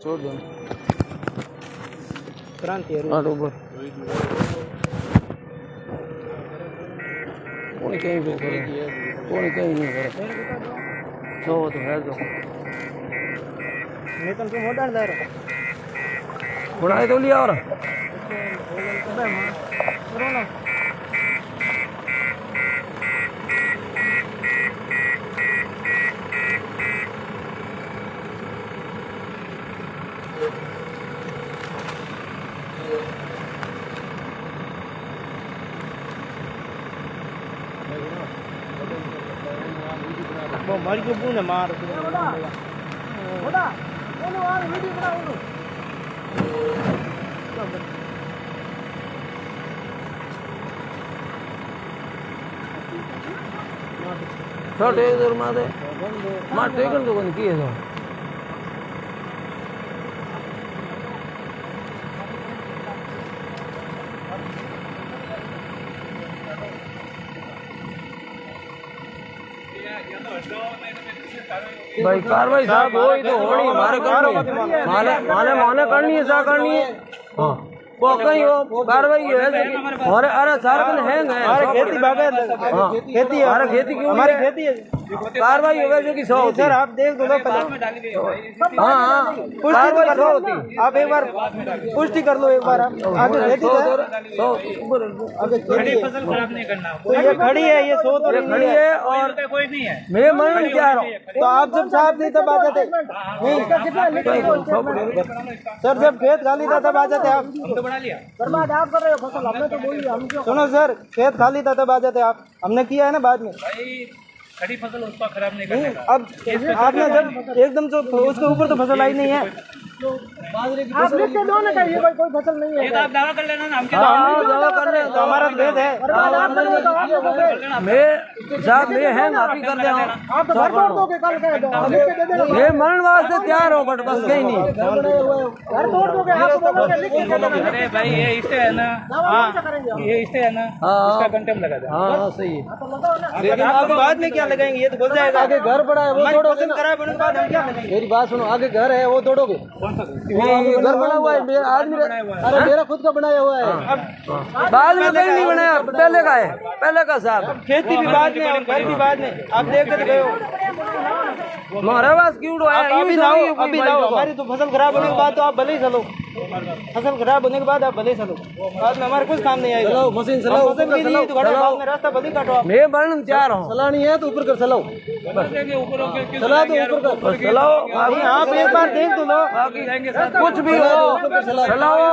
छोड़ दो क्रांति है बरोबर कोई कहीं पे करे कोई कहीं नहीं करे जो तो है जो मैं तो मोड़ा दे रहा बनाए तो लिया और वो मर के बूने मार बड़ा बड़ा बोलो यार वीडियो बनाओ छोटे इधर मारे मार टेकन तो कौन किए तो भाई कार्रवाई साहब हो ही तो होनी हमारे करनी है माने करनी है सा करनी है हाँ वो कहीं वो कार्रवाई है हमारे अरे सारे दिन हैंग है हमारे खेती बागायत हाँ खेती है हमारे खेती क्यों हमारी खेती है कार्रवाई होगा जो कि 100 होती सर आप देख दो हाँ हाँ कार्रवाई 100 होती आप एक बार पुष्टि कर लो एक बार आप आगे खेती है आगे खड़ी फसल खराब नहीं करना तो ये खड़ी है ये 100 तो खड़ी है और कोई नहीं है मैं मरण क्या रहा हूँ तो आप जब साहब नहीं तब आ जाते सर जब खेत खाली था तब आ जाते आप बना लिया बर्बाद आप कर रहे हो फसल हमने तो बोली हम क्यों सुनो सर खेत खाली था तब आ जाते आप हमने किया है ना बाद में खड़ी फसल उसका खराब नहीं करने का। अब आपने जब एकदम जो उसके ऊपर तो फसल आई नहीं है आप लिख के दो ना कहिए भाई कोई फसल नहीं है ये तो आप दावा कर लेना ना हम क्या हाँ दावा कर रहे तो हमारा खेत है मैं साहब मैं है माफी कर दे आप तो घर तोड़ दोगे कल कह दो लिख के दे देना मैं मरण वास्ते तैयार हूँ बट बस कहीं नहीं घर तोड़ दोगे आप बोलोगे लिख के दे देना अरे भाई ये इससे है ना ये इससे है ना इसका कंटेम लगा दे हाँ सही है लेकिन आप बाद में क्या लगाएंगे ये तो बोल जाएगा आगे घर पड़ा है वो तोड़ोगे ना खराब होने के बाद हम क्या लगाएंगे मेरी बात सुनो आगे घर है वो तोड़ोगे वो घर बना हुआ है मेरा आदमी अरे मेरा खुद का बनाया हुआ है बाद में कहीं नहीं बनाया पहले का है पहले का साहब खेती भी बाद में और घर भी बाद में आप देख कर गए हो हमारे पास क्यों अभी लाओ हमारी तो फसल खराब होने के बाद तो आप भले ही चलो फसल खराब होने के बाद आप भले ही चलो बाद में हमारे कुछ काम नहीं आएगा चलाओ मशीन चलाओ फसल भी नहीं तो घड़ा बाद में रास्ता भले काटो आप मैं बनने तैयार हूँ चलानी है तो ऊपर कर चलाओ चला दो ऊपर कर चलाओ आप एक बार देख दो लो कुछ भी हो चलाओ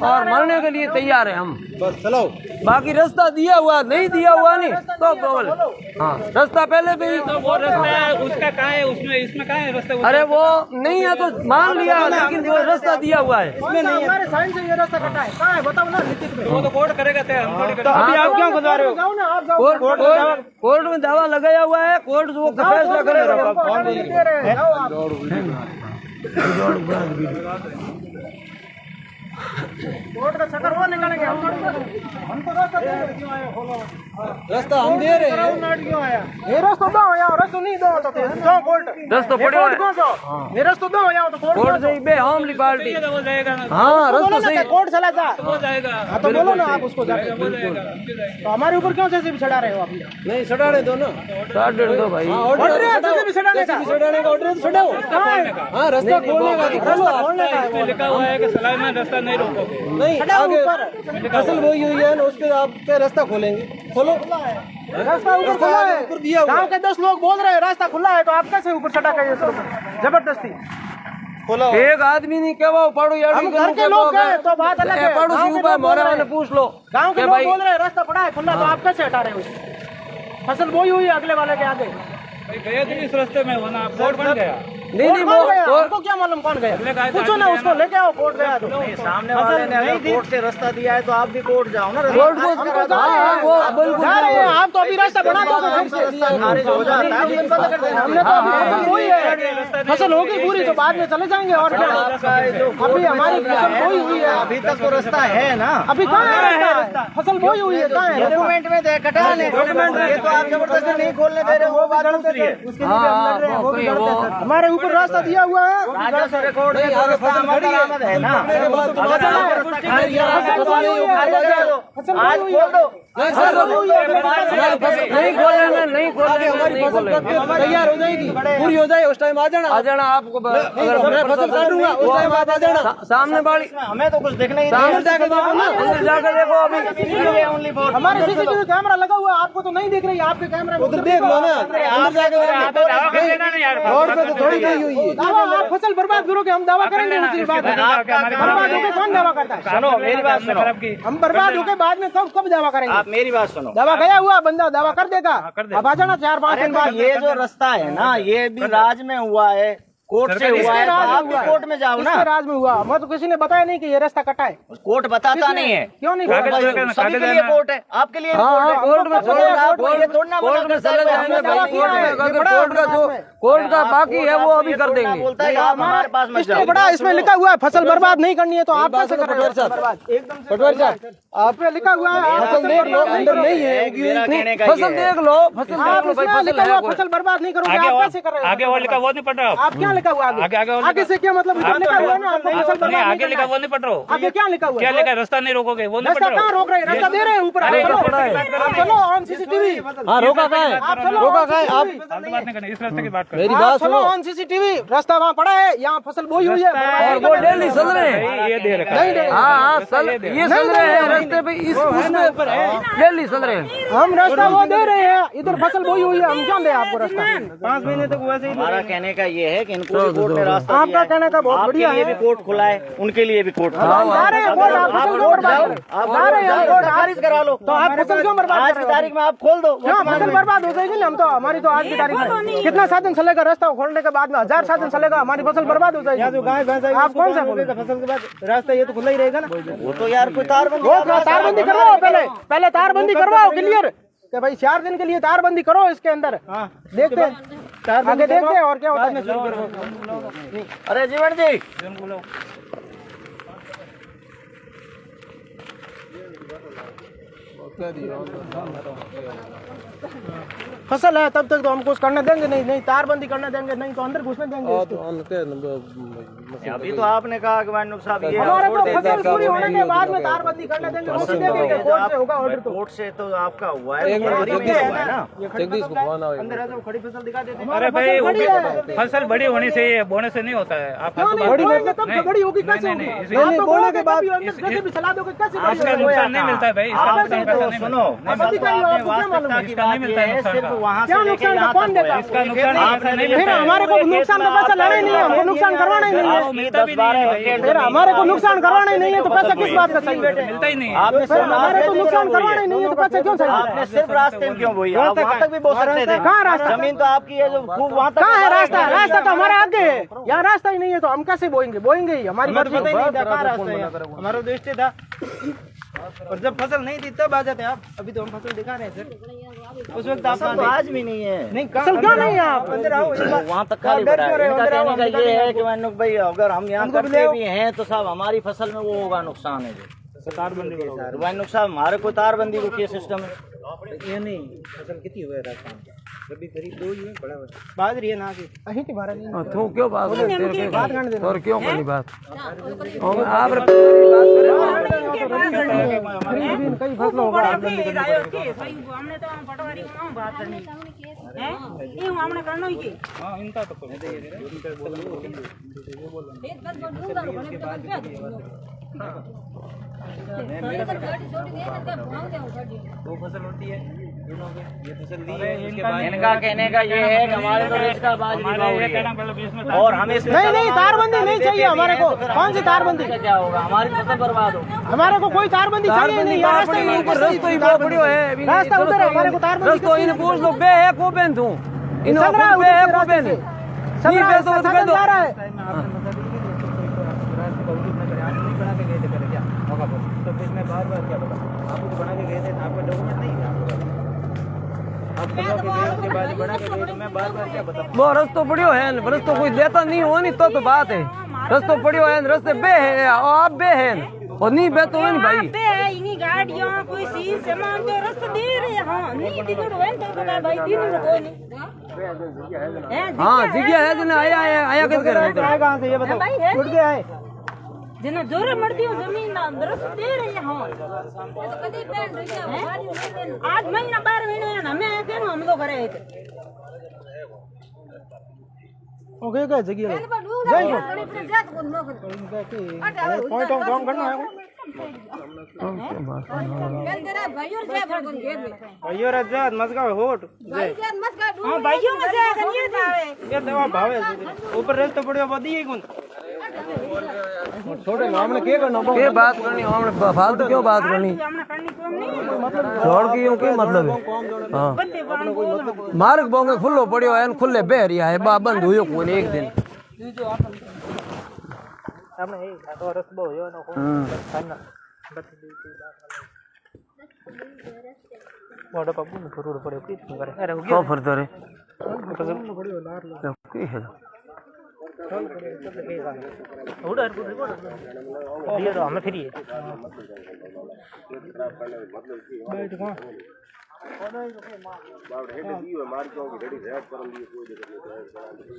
और मरने के लिए तैयार है हम बस चलाओ बाकी रास्ता दिया हुआ नहीं दिया हुआ नहीं तो प्रॉब्लम हाँ रास्ता पहले भी वो रास्ता है उसका कहाँ है उसमें इसमें कहाँ है रास्ता अरे वो नहीं है तो मान लिया लेकिन वो रास्ता दिया हुआ है इसमें नहीं है हमारे साइड से ये रास्ता कटा है कहाँ है बताओ ना लिखित में वो तो कोर्ट करेगा तय हम थोड़ी तो अभी आप क्यों खुदवा रहे हो जाओ ना आप जाओ कोर्ट में दावा लगाया हुआ है कोर्ट जो फैसला करेगा कोर्ट का चक्कर वो निकालेंगे हम तो रास्ता हम दे रहे हैं क्यों आया ये रास्ता दो या रास्ता नहीं दो तो जाओ कोर्ट रास्ता पड़े हुए कौन जाओ ये रास्ता दो या तो कोर्ट से बे हमली पार्टी हो जाएगा ना हाँ रास्ता सही कोर्ट चला जा हो जाएगा हाँ तो बोलो ना आप उसको जाके तो हमारे ऊपर क्यों से चढ़ा रहे हो आप नहीं चढ़ाने दो ना साठ डेढ़ दो भाई ऑर्डर है जैसे भी चढ़ाने का ऑर्डर है चढ़ाओ हाँ रास्ता खोलने का खोलने का इसमें लिखा हुआ है कि सलाह में रास्ता नहीं रोकोगे नहीं आगे फसल वही हुई है ना उसके आपके रास्ता खोलेंगे खोलो रास्ता ऊपर खुला है ऊपर दिया हुआ गांव के 10 लोग बोल रहे हैं रास्ता खुला है तो आप कैसे ऊपर चढ़ा के जबरदस्ती खोलो एक आदमी नहीं क्या पढ़ो यार हम घर के लोग गए तो बात अलग है पड़ोसी ऊपर मोरे वाले पूछ लो गांव के लोग बोल रहे हैं रास्ता पड़ा है खुला तो आप कैसे हटा रहे हो फसल बोई हुई है अगले वाले के आगे गए थे इस रास्ते में होना कोर्ट बन गया नहीं नहीं वो आपको क्या मालूम कौन गया पूछो ना उसको लेके आओ कोर्ट गया तो सामने वाले ने अगर कोर्ट से रास्ता दिया है तो आप भी कोर्ट जाओ ना कोर्ट को वो बिल्कुल जा रहे हैं आप तो अभी रास्ता बना दो खारिज हो जाता है हमने तो अभी बोई है फसल होगी पूरी तो बाद में चले जाएंगे और अभी हमारी फसल बोई हुई है अभी तक तो रास्ता है ना अभी कहाँ है रास्ता फसल बोई हुई है कहाँ है डॉक्यूमेंट में दे कटा ले डॉक्यूमेंट ये तो आप जबरदस्ती नहीं खोलने दे रहे वो बात दूसरी है उसके लिए हम लड़ रहे हैं वो भी लड़ते हैं हमारे ऊपर ऊपर रास्ता दिया हुआ है। राजस्व रिकॉर्ड में तो रास्ता हमारा बरामद है ना। आज खोल दो। नहीं खोलेंगे, नहीं खोलेंगे। तैयार हो जाएगी, पूरी हो जाए उस टाइम आ जाना। आपको मैं फसल काटूंगा उस टाइम आप आ जाना। सामने बाड़ी हमें तो कुछ दिख नहीं सामने जाकर देखो ना, अंदर जाकर देखो। अभी ओनली बोर्ड हमारे सीसीटीवी कैमरा लगा हुआ है, आपको तो नहीं देख रही है, आपके कैमरा उधर देख लो ना। अंदर जाकर रोड पे तो थोड़ी गई हुई है। दावा आप फसल बर्बाद करोगे, हम दावा करेंगे उसके बाद। बर्बाद होके कौन दावा करता है? सुनो मेरी बात सुनो। हम बर्बाद होके बाद में कब दावा करेंगे? आप मेरी बात सुनो। दावा गया हुआ बंदा दावा कर देगा। अब आ जाना 4-5 दिन बाद। ये जो रास्ता है ना, ये भी राज में हुआ है, कोर्ट से हुआ है, आप भी कोर्ट में जाओ ना। किसके राज में हुआ? मैं तो किसी ने बताया नहीं कि ये रास्ता कटा है। कोर्ट बताता नहीं है। क्यों नहीं? सभी के लिए कोर्ट है, आपके लिए कोर्ट में कोर्ट का बाकी है वो अभी कर देंगे। बोलता है आप हमारे पास मत जाओ। बड़ा इसमें लिखा हुआ है फसल बर्बाद नहीं करनी है, तो आप कैसे कर रहे हो? बर्बाद एकदम पटवारी साहब, आप पे लिखा हुआ है फसल देख लो, अंदर नहीं है। फसल देख लो, फसल देख लो भाई, फसल बर्बाद नहीं करोगे, आप कैसे कर रहे हो? आगे वो लिखा वो नहीं पढ़ रहा आप क्या लिखा हुआ? आगे से क्या मतलब? इधर लिखा हुआ है ना, आपको फसल बर्बाद आगे लिखा वो नहीं पढ़ रहा। आगे क्या लिखा हुआ? क्या लिखा? रास्ता नहीं रोकोगे, वो नहीं रास्ता पढ़ रहा। कहाँ रोक रहे हैं? रास्ता दे रहे हैं ऊपर। आप चलो ऑन सीसीटीवी। हाँ रोका कहाँ है? रोका कहाँ है? आप फालतू बात नहीं करनी, इस रास्ते की बात कर। मेरी बात सुनो। ऑन सीसीटीवी रास्ता वहाँ पड़ा है, यहाँ फसल बोई हुई है और वो डेली चल रहे हैं। ये दे रखा है। हाँ ये चल रहे हैं रास्ते पे, इस उसमें डेली चल रहे हैं। हम रास्ता वो दे रहे हैं, इधर फसल बोई हुई है, हम क्या दे आपको रास्ता? 5 महीने तक वैसे ही। हमारा कहने का ये है कि इनको भी कोर्ट ने रास्ता आपका कहने का बहुत बढ़िया है। भी कोर्ट खुला है, उनके लिए भी कोर्ट खुला है। जा रहे हैं कोर्ट, आप फसल क्यों बर्बाद कर रहे हो? जा रहे हैं कोर्ट, खारिज करा लो। तो आप फसल क्यों बर्बाद आज कर की रहे हो? तारीख में आप खोल दो। क्यों फसल बर्बाद हो जाएगी ना? हम तो हमारी तो आज की तारीख में कितना साधन चलेगा? रास्ता खोलने के बाद में 1000 साधन चलेगा, हमारी फसल बर्बाद हो जाएगी। जो गाय भैंस आप कौन सा बोलेगा? फसल के बाद रास्ता ये तो खुला ही रहेगा ना। वो तो यार कोई तारबंदी तारबंदी करवाओ, पहले तारबंदी करवाओ क्लियर कि भाई 4 दिन के लिए तारबंदी करो इसके अंदर। देखते हैं आगे, देखते हैं और क्या होता है। अरे जीवन जी फसल है तब तक तो हम कुछ करने देंगे नहीं तारबंदी करने देंगे, नहीं तो अंदर घुसने देंगे। अभी तो आपने कहा कि भाई साहब ये हमारे को फसल पूरी होने के बाद में तारबंदी करने देंगे, उसी देंगे कोर्ट से होगा ऑर्डर। तो कोर्ट से तो आपका हुआ है ना। अंदर है तो खड़ी फसल दिखा देते हैं। अरे भाई फसल बड़ी होनी चाहिए, बोने से नहीं होता है। आप बड़ी बड़ी होगी कैसे होगी? बोने के बाद अंदर भी चला दोगे कैसे? इसका नुकसान नहीं मिलता है भाई, सुनो नहीं मिलता है सिर्फ वहाँ क्या नुकसान का कौन देता? इसका नुकसान नहीं फिर हमारे को नुकसान का पैसा लेना ही नहीं है, हमको नुकसान करवाना ही नहीं है। फिर हमारे को नुकसान करवाना ही नहीं है तो पैसा किस बात का चाहिए? मिलता ही नहीं। आपने फिर हमारे को नुकसान करवाना ही नहीं है तो पैसा क्यों चाहिए? आपने सिर्फ रास्ते में क्यों बोई? आप वहाँ तक भी बोल सकते थे। कहाँ रास्ता? जमीन तो आपकी है जो खूब वहाँ तक। कहाँ है रास्ता? रास्ता तो हमारा आगे है, यहाँ रास्ता ही नहीं है तो हम कैसे बोएंगे? बोएंगे ही, हमारी बात पता ही नहीं था कहाँ रास्ता है। हमारा उद्देश्य था और जब फसल नहीं थी तब आ जाते आप। अभी तो हम फसल दिखा रहे हैं सर, उस वक्त आप तो आज भी नहीं है। नहीं फसल क्यों नहीं है? आप अंदर आओ, वहाँ तक खाली पड़ा है। इनका कहने का ये है कि मनोज भाई अगर हम यहाँ करते भी हैं तो साहब हमारी फसल में वो होगा नुकसान है जो तारबंदी। मनोज साहब हमारे को तारबंदी को क्या सिस्टम है? ये नहीं फसल कितनी हुआ रास्ता कभी करीब 2 ही बड़ा बाजरी है ना की अहीं की बारा नहीं तू क्यों बात कर रहे हो? बात करने दे और क्यों करनी बात? आप कई फसलों होगा हमने तो पटवारी को बात करनी है, ये हमने करना ही की। हां इनका तो इनका कहने का ये है कि हमारे तो रिश्ता और हमें नहीं तारबंदी नहीं चाहिए हमारे को। कौन सी तारबंदी? क्या होगा? हमारी फसल बर्बाद होगी। हमारे को कोई तारबंदी चाहिए नहीं। रास्ता ही ऊपर रास्ता ही बढ़ियो है, रास्ता उधर है, हमारे को तारबंदी रास्ता इन पूछ लो बे है को बेन तू इन बे है को बेन नहीं बे तो बता दो। तो फिर मैं बार-बार क्या बताऊं? आपको तो बना के गए थे, आपका डॉक्यूमेंट नहीं है आपके बाद बना के गए, तो मैं बार-बार क्या बताऊं? वो रस्तो पड़ियो है, रस्तो कोई देता नहीं हो नहीं तो बात है। रस्तो पड़ियो है, रस्ते बे है और आप बे है और नहीं बे तो नहीं भाई पे है इन्हीं गाड़ियां कोई चीज सामान तो रास्ता दे रहे हैं। हां नहीं दी तो भाई दिन को नहीं हाँ जगह है जिन्हें आया आया आया किस कर आए कहाँ से ये बताओ? भाई है उठ के आए। जिन्हें जोर मरती हूँ जमीन ना दरस दे रही है हाँ आज महीना 12 महीने ना मैं कहूँ हम तो करे ओके क्या जगह है? पॉइंट ऑफ ड्रॉम करना है भाइयों राजात मस्का होट हाँ भाइयों में से ये था ये दवा भावे ऊपर रेल तो बढ़िया बदी है कौन छोटे मामले के करना के बात करनी हमने फालतू क्यों बात करनी हमने करनी कोम नहीं छोड़ के यूं के मतलब है हाँ बत्ते पान को मार्ग बोंगे खुल्लो पड़ियो है खुले बहरिया है बा बंद हुयो कोई एक दिन આપણે એ તો રસ બહુ જો નો ખાના બધી દી મોડો પપ્પુ ને ફરવું પડે પ્લીઝ કરે અરે હું तो फिर तेरे પડ્યો લાર લો की है ઉડર ઉડર અમે ફરીએ બેઠ કોણ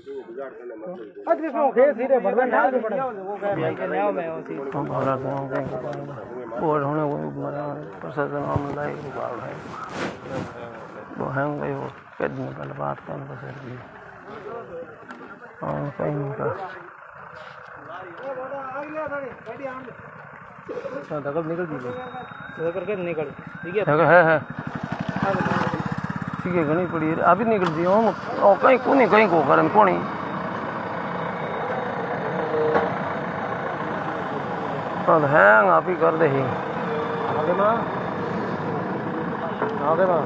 आज भी क्यों खेत सीधे भरवन डाल के पड़ा वो गए भाई के न्याव में होती हमारा गांव के और होने वो मरा प्रशासन हम लाई बाल है वो हैं गए वो कितने पहले बात कर बस ये और कहीं का हां दगल निकल दी दगल करके निकल ठीक है ठीक है घनी पड़ी है अभी निकल दी हम और कहीं कोनी कहीं को करन कोनी तो हैंग आप ही कर दे ही आगे ना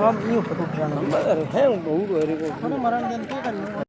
हम यूं फोटो खिंचाना हैं बहुत है मरण दिन के करना